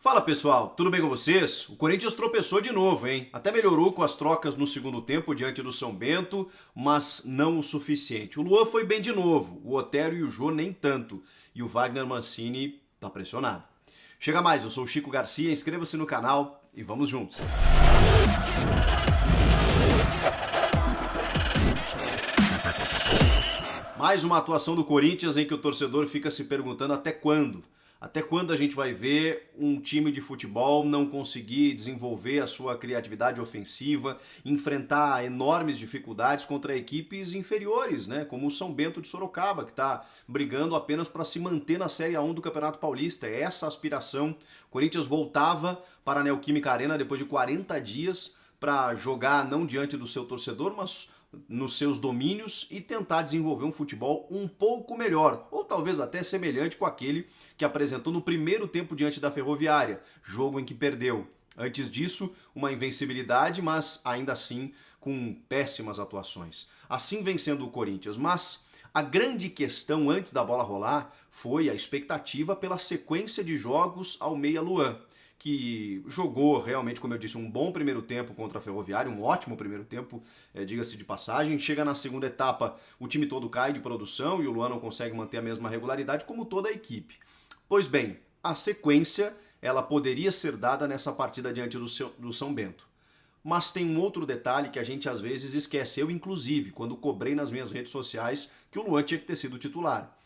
Fala pessoal, tudo bem com vocês? O Corinthians tropeçou de novo, hein? Até melhorou com as trocas no segundo tempo diante do São Bento, mas não o suficiente. O Luan foi bem de novo, o Otero e o Jô nem tanto, e o Wagner Mancini tá pressionado. Chega mais, eu sou o Chico Garcia, inscreva-se no canal e vamos juntos. Mais uma atuação do Corinthians em que o torcedor fica se perguntando até quando. Até quando a gente vai ver um time de futebol não conseguir desenvolver a sua criatividade ofensiva, enfrentar enormes dificuldades contra equipes inferiores, né? Como o São Bento de Sorocaba, que está brigando apenas para se manter na Série A1 do Campeonato Paulista. É essa a aspiração. O Corinthians voltava para a Neoquímica Arena depois de 40 dias para jogar não diante do seu torcedor, mas nos seus domínios e tentar desenvolver um futebol um pouco melhor, ou talvez até semelhante com aquele que apresentou no primeiro tempo diante da Ferroviária, jogo em que perdeu. Antes disso, uma invencibilidade, mas ainda assim com péssimas atuações. Assim vencendo o Corinthians, mas a grande questão antes da bola rolar foi a expectativa pela sequência de jogos ao Meia Luan, que jogou realmente, como eu disse, um bom primeiro tempo contra a Ferroviária, um ótimo primeiro tempo, diga-se de passagem. Chega na segunda etapa, o time todo cai de produção e o Luan não consegue manter a mesma regularidade como toda a equipe. Pois bem, a sequência ela poderia ser dada nessa partida diante do São Bento. Mas tem um outro detalhe que a gente às vezes esquece, eu inclusive, quando cobrei nas minhas redes sociais que o Luan tinha que ter sido titular.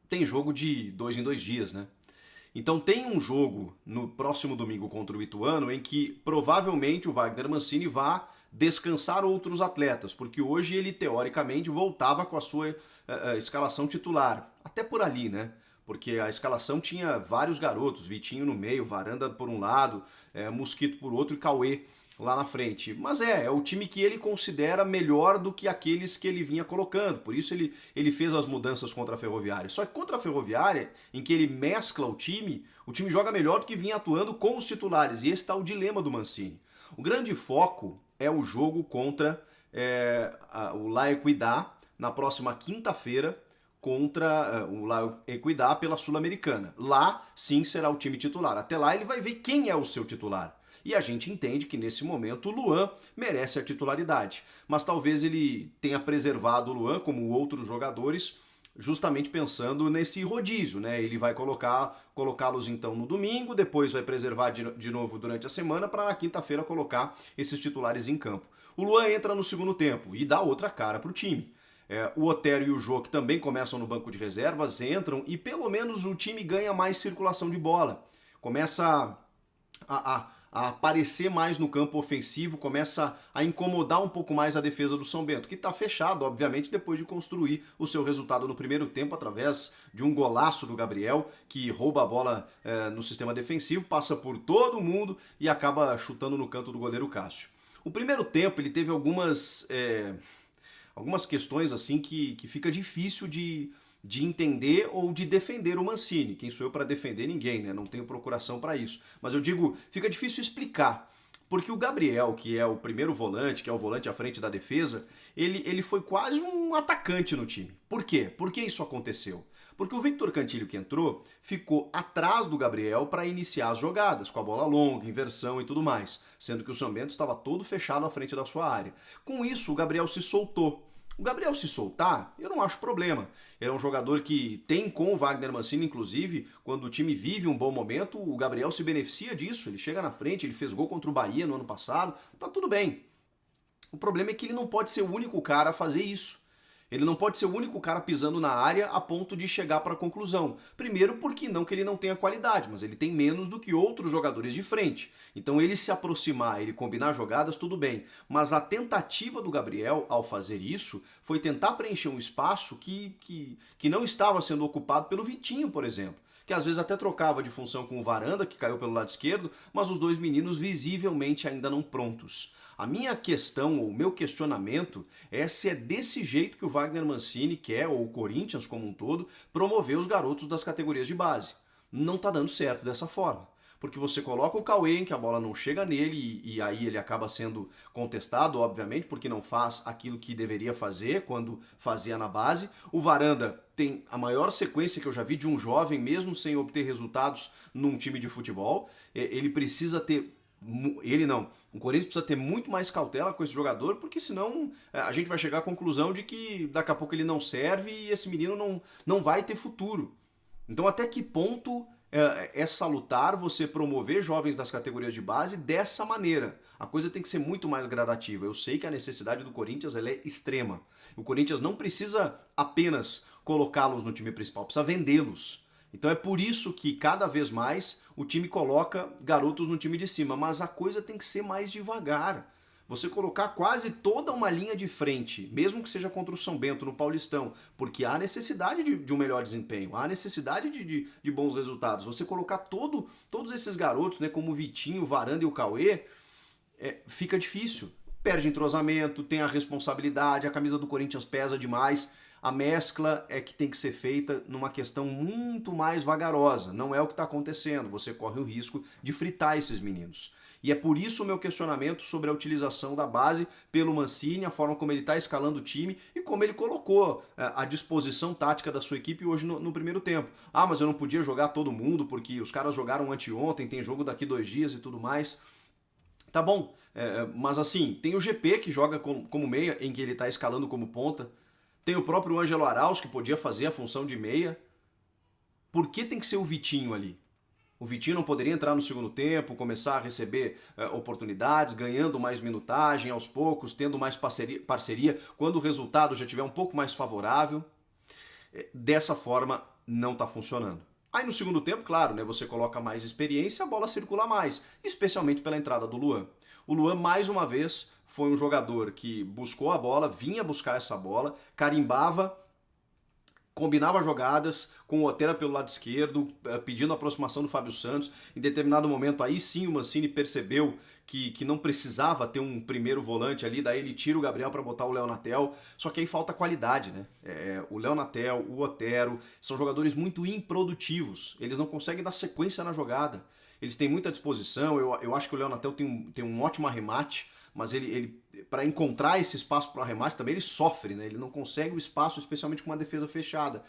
Tem jogo de 2 em 2 dias, né? Então tem um jogo no próximo domingo contra o Ituano em que provavelmente o Wagner Mancini vá descansar outros atletas, porque hoje ele teoricamente voltava com a sua escalação titular. Até por ali, né? Porque a escalação tinha vários garotos, Vitinho no meio, Varanda por um lado, Mosquito por outro e Cauê lá na frente. Mas é o time que ele considera melhor do que aqueles que ele vinha colocando. Por isso ele fez as mudanças contra a Ferroviária. Só que contra a Ferroviária, em que ele mescla o time joga melhor do que vinha atuando com os titulares. E esse está o dilema do Mancini. O grande foco é o jogo contra o La Equidad na próxima quinta-feira, contra o La Equidad pela Sul-Americana. Lá sim será o time titular. Até lá ele vai ver quem é o seu titular. E a gente entende que nesse momento o Luan merece a titularidade. Mas talvez ele tenha preservado o Luan, como outros jogadores, justamente pensando nesse rodízio, né? Ele vai colocá-los então no domingo, depois vai preservar de novo durante a semana para na quinta-feira colocar esses titulares em campo. O Luan entra no segundo tempo e dá outra cara para o time. O Otero e o Jô, que também começam no banco de reservas, entram e pelo menos o time ganha mais circulação de bola. Começa a aparecer mais no campo ofensivo, começa a incomodar um pouco mais a defesa do São Bento, que está fechado, obviamente, depois de construir o seu resultado no primeiro tempo através de um golaço do Gabriel, que rouba a bola no sistema defensivo, passa por todo mundo e acaba chutando no canto do goleiro Cássio. O primeiro tempo ele teve algumas questões assim que fica difícil de entender ou de defender o Mancini. Quem sou eu para defender ninguém, né? Não tenho procuração para isso. Mas eu digo, fica difícil explicar. Porque o Gabriel, que é o primeiro volante, que é o volante à frente da defesa, ele foi quase um atacante no time. Por quê? Por que isso aconteceu? Porque o Victor Cantilho que entrou ficou atrás do Gabriel para iniciar as jogadas, com a bola longa, inversão e tudo mais, sendo que o São Bento estava todo fechado à frente da sua área. Com isso, o Gabriel se soltou. O Gabriel se soltar, eu não acho problema. Ele é um jogador que tem com o Wagner Mancini, inclusive, quando o time vive um bom momento, o Gabriel se beneficia disso. Ele chega na frente, ele fez gol contra o Bahia no ano passado, tá tudo bem. O problema é que ele não pode ser o único cara a fazer isso. Ele não pode ser o único cara pisando na área a ponto de chegar para a conclusão. Primeiro porque não que ele não tenha qualidade, mas ele tem menos do que outros jogadores de frente. Então ele se aproximar, ele combinar jogadas, tudo bem. Mas a tentativa do Gabriel ao fazer isso foi tentar preencher um espaço que não estava sendo ocupado pelo Vitinho, por exemplo. Que às vezes até trocava de função com o Varanda, que caiu pelo lado esquerdo, mas os dois meninos visivelmente ainda não prontos. A minha questão, ou o meu questionamento, é se é desse jeito que o Wagner Mancini quer, ou o Corinthians como um todo, promover os garotos das categorias de base. Não está dando certo dessa forma. Porque você coloca o Cauê em que a bola não chega nele e aí ele acaba sendo contestado, obviamente, porque não faz aquilo que deveria fazer quando fazia na base. O Varanda tem a maior sequência que eu já vi de um jovem, mesmo sem obter resultados num time de futebol. Ele precisa ter... Ele não. O Corinthians precisa ter muito mais cautela com esse jogador, porque senão a gente vai chegar à conclusão de que daqui a pouco ele não serve e esse menino não vai ter futuro. Então até que ponto é salutar você promover jovens das categorias de base dessa maneira? A coisa tem que ser muito mais gradativa. Eu sei que a necessidade do Corinthians ela é extrema. O Corinthians não precisa apenas colocá-los no time principal, precisa vendê-los. Então é por isso que cada vez mais o time coloca garotos no time de cima, mas a coisa tem que ser mais devagar. Você colocar quase toda uma linha de frente, mesmo que seja contra o São Bento no Paulistão, porque há necessidade de um melhor desempenho, há necessidade de bons resultados. Você colocar todos esses garotos, né, como o Vitinho, o Varanda e o Cauê, fica difícil. Perde entrosamento, tem a responsabilidade, a camisa do Corinthians pesa demais. A mescla é que tem que ser feita numa questão muito mais vagarosa. Não é o que está acontecendo. Você corre o risco de fritar esses meninos. E é por isso o meu questionamento sobre a utilização da base pelo Mancini, a forma como ele está escalando o time e como ele colocou a disposição tática da sua equipe hoje no primeiro tempo. Ah, mas eu não podia jogar todo mundo porque os caras jogaram anteontem, tem jogo daqui 2 dias e tudo mais. Tá bom, mas assim, tem o GP que joga como meia, em que ele está escalando como ponta. Tem o próprio Ângelo Arauz, que podia fazer a função de meia. Por que tem que ser o Vitinho ali? O Vitinho não poderia entrar no segundo tempo, começar a receber oportunidades, ganhando mais minutagem aos poucos, tendo mais parceria, quando o resultado já estiver um pouco mais favorável. Dessa forma, não está funcionando. Aí no segundo tempo, claro, né, você coloca mais experiência, a bola circula mais, especialmente pela entrada do Luan. O Luan, mais uma vez, foi um jogador que buscou a bola, vinha buscar essa bola, carimbava, combinava jogadas com o Otero pelo lado esquerdo, pedindo a aproximação do Fábio Santos. Em determinado momento, aí sim o Mancini percebeu que não precisava ter um primeiro volante ali, daí ele tira o Gabriel para botar o Léo Natel, só que aí falta qualidade, né? O Léo Natel, o Otero, são jogadores muito improdutivos, eles não conseguem dar sequência na jogada. Eles têm muita disposição, eu acho que o Léo Natel tem um ótimo arremate, mas ele para encontrar esse espaço para o arremate também ele sofre, né? Ele não consegue o espaço, especialmente com uma defesa fechada.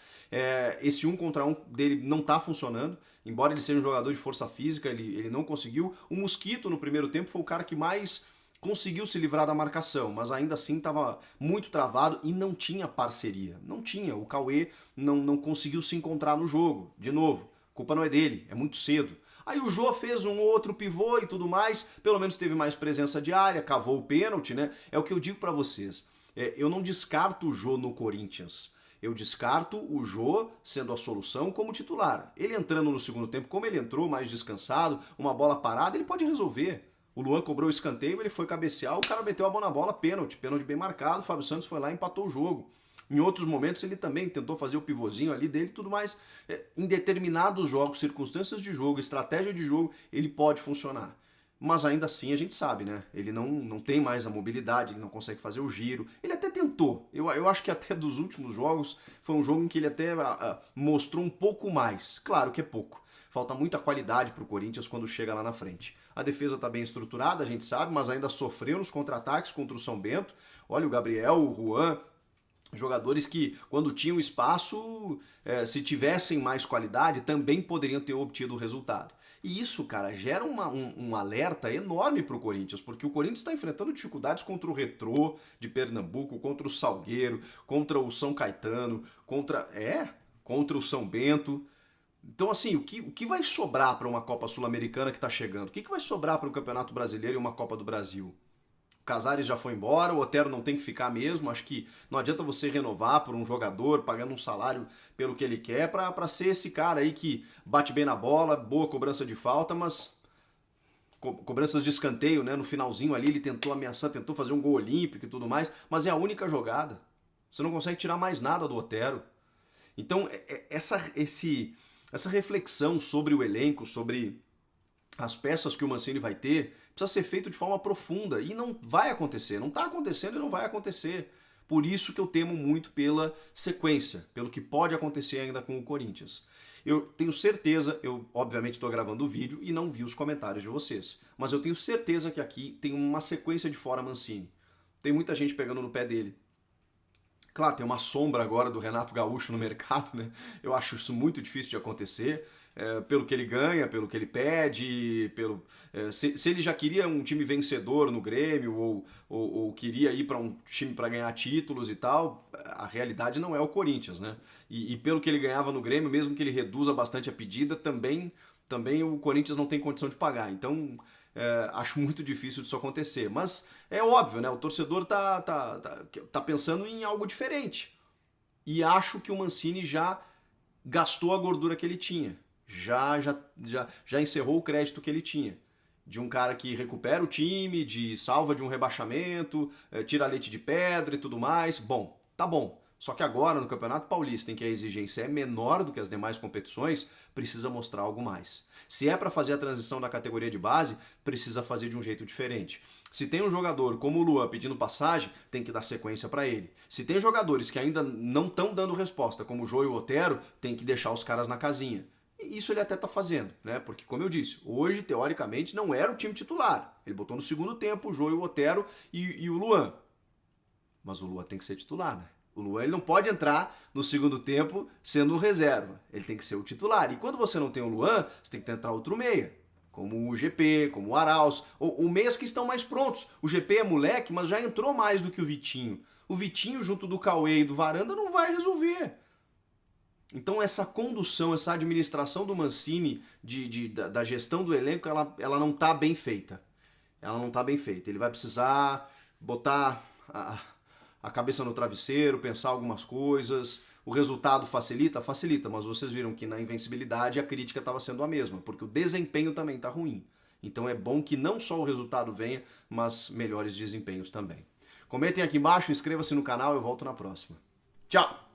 Esse 1 contra 1 dele não está funcionando, embora ele seja um jogador de força física, ele não conseguiu. O Mosquito no primeiro tempo foi o cara que mais conseguiu se livrar da marcação, mas ainda assim estava muito travado e não tinha parceria. Não tinha, o Cauê não conseguiu se encontrar no jogo. De novo, a culpa não é dele, é muito cedo. Aí o Jô fez um outro pivô e tudo mais, pelo menos teve mais presença de área, cavou o pênalti, né? É o que eu digo pra vocês. Eu não descarto o Jô no Corinthians. Eu descarto o Jô sendo a solução como titular. Ele entrando no segundo tempo, como ele entrou mais descansado, uma bola parada, ele pode resolver. O Luan cobrou o escanteio, ele foi cabecear, o cara meteu a mão na bola, pênalti bem marcado, o Fábio Santos foi lá e empatou o jogo. Em outros momentos ele também tentou fazer o pivôzinho ali dele e tudo mais. Em determinados jogos, circunstâncias de jogo, estratégia de jogo, ele pode funcionar. Mas ainda assim a gente sabe, né? Ele não tem mais a mobilidade, ele não consegue fazer o giro. Ele até tentou. Eu acho que até dos últimos jogos foi um jogo em que ele até mostrou um pouco mais. Claro que é pouco. Falta muita qualidade para o Corinthians quando chega lá na frente. A defesa está bem estruturada, a gente sabe, mas ainda sofreu nos contra-ataques contra o São Bento. Olha o Gabriel, o Juan, jogadores que, quando tinham espaço, se tivessem mais qualidade, também poderiam ter obtido o resultado. E isso, cara, gera um alerta enorme para o Corinthians, porque o Corinthians está enfrentando dificuldades contra o Retrô de Pernambuco, contra o Salgueiro, contra o São Caetano, contra o São Bento. Então, assim, o que vai sobrar para uma Copa Sul-Americana que está chegando? O que vai sobrar para o Campeonato Brasileiro e uma Copa do Brasil? O Casares já foi embora, o Otero não tem que ficar mesmo. Acho que não adianta você renovar por um jogador, pagando um salário pelo que ele quer, para ser esse cara aí que bate bem na bola, boa cobrança de falta, mas cobranças de escanteio, né? No finalzinho ali ele tentou ameaçar, tentou fazer um gol olímpico e tudo mais, mas é a única jogada. Você não consegue tirar mais nada do Otero. Então, essa reflexão sobre o elenco, sobre as peças que o Mancini vai ter, precisa ser feito de forma profunda e não vai acontecer, não está acontecendo e não vai acontecer. Por isso que eu temo muito pela sequência, pelo que pode acontecer ainda com o Corinthians. Eu tenho certeza, eu obviamente estou gravando o vídeo e não vi os comentários de vocês, mas eu tenho certeza que aqui tem uma sequência de fora Mancini. Tem muita gente pegando no pé dele. Claro, tem uma sombra agora do Renato Gaúcho no mercado, né? Eu acho isso muito difícil de acontecer, pelo que ele ganha, pelo que ele pede, se ele já queria um time vencedor no Grêmio ou queria ir para um time para ganhar títulos e tal, a realidade não é o Corinthians, né? E pelo que ele ganhava no Grêmio, mesmo que ele reduza bastante a pedida, também o Corinthians não tem condição de pagar. Então, acho muito difícil disso acontecer. Mas é óbvio, né? O torcedor tá pensando em algo diferente. E acho que o Mancini já gastou a gordura que ele tinha. Já encerrou o crédito que ele tinha. De um cara que recupera o time, de salva de um rebaixamento, tira leite de pedra e tudo mais. Bom, tá bom. Só que agora, no Campeonato Paulista, em que a exigência é menor do que as demais competições, precisa mostrar algo mais. Se é para fazer a transição da categoria de base, precisa fazer de um jeito diferente. Se tem um jogador como o Luan pedindo passagem, tem que dar sequência para ele. Se tem jogadores que ainda não estão dando resposta, como o Jô e o Otero, tem que deixar os caras na casinha. E isso ele até está fazendo, né? Porque, como eu disse, hoje, teoricamente, não era o time titular. Ele botou no segundo tempo o Jô e o Otero e o Luan. Mas o Luan tem que ser titular, né? O Luan ele não pode entrar no segundo tempo sendo um reserva. Ele tem que ser o titular. E quando você não tem o Luan, você tem que tentar outro meia. Como o GP, como o Arauz, ou meias que estão mais prontos. O GP é moleque, mas já entrou mais do que o Vitinho. O Vitinho, junto do Cauê e do Varanda, não vai resolver. Então essa condução, essa administração do Mancini, da gestão do elenco, ela não está bem feita. Ela não está bem feita. Ele vai precisar botar a cabeça no travesseiro, pensar algumas coisas. O resultado facilita? Facilita, mas vocês viram que na invencibilidade a crítica estava sendo a mesma, porque o desempenho também está ruim. Então é bom que não só o resultado venha, mas melhores desempenhos também. Comentem aqui embaixo, inscreva-se no canal, eu volto na próxima. Tchau!